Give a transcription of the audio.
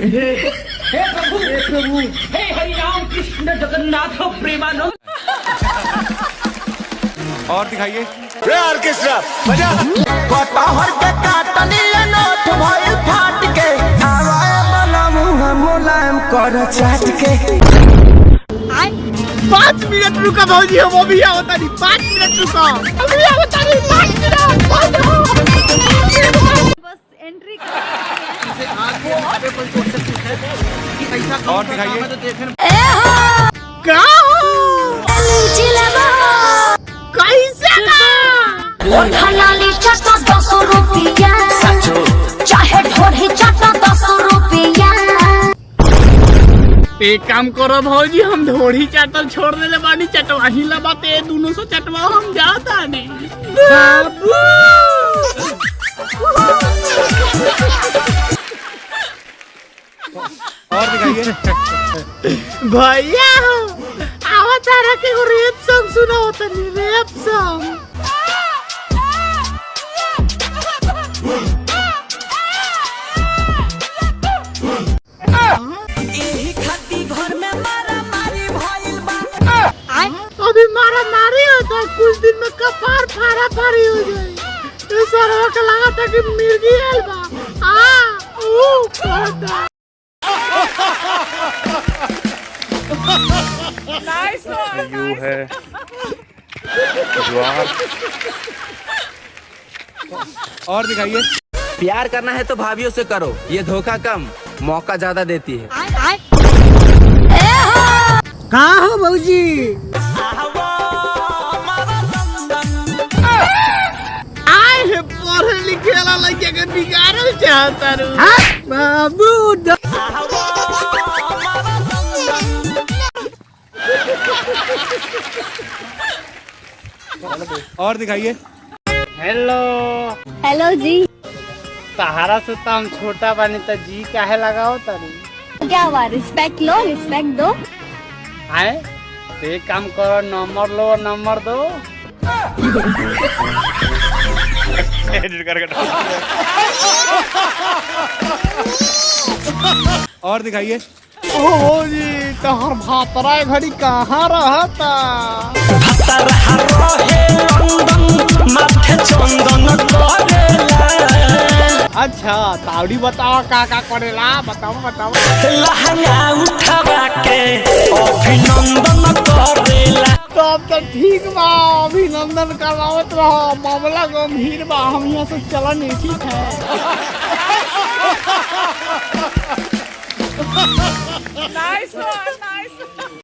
हे प्रभु, हे हरि राम कृष्ण जगन्नाथ प्रेमानंद। और दिखाइए ऑर्केस्ट्रा बजा। कटहर के काटनी नोट भइल फाट के, आवाए वाला मुंह मुलायम कर चाट के। 5 मिनट रुका भौजी, हम अभी आवता नहीं। 5 मिनट रुका, अभी आवता नहीं। 5 मिनट बस एंट्री और दिखाइए ढलाली चटा 10 रुपया, चाहे ढोढ़ी चटा 10 रुपया। एक काम करो भौजी, हम ढोढ़ी चाटल छोड़ देले बानी, चटवाही लबाते दोनों से चटवा हम जाता नहीं। बाबू और दिखाइए भैया आवा तारा के रेप सॉन्ग सुना होता नहीं, रेप सॉन्ग। अभी मारा मारी होता, कुछ दिन में कपार फाड़ा फाड़ी हो जाए। ये सारा का लगा था कि मिर्गी अलबा यू है ज्वार। और दिखाइए प्यार करना है तो भाभीियों से करो, ये धोखा कम मौका ज्यादा देती है। कहाँ हो भौजी? आए है पढ़े लिखे वाला लड़के के बिगाड़ल चाहता रू बाबू। और दिखाइए हेलो हेलो जी। सहारा से तो हम छोटा बने तो जी काहे लगाओ तारी? क्या हुआ, रिस्पेक्ट लो, रिस्पेक्ट दो। आए तो एक काम करो, नंबर लो, नंबर दो। और दिखाइए ओहो जी, तोहर भातरा घड़ी कहाँ रहता? अच्छा तावड़ी बताओ का करेला, बताओ बताओ। लहंगा उठावा के अभिनंदन करेला। तब तो ठीक बा, अभिनंदन करवावत रहो। मामला गंभीर बा, हम यहाँ से चलन नहीं, ठीक है।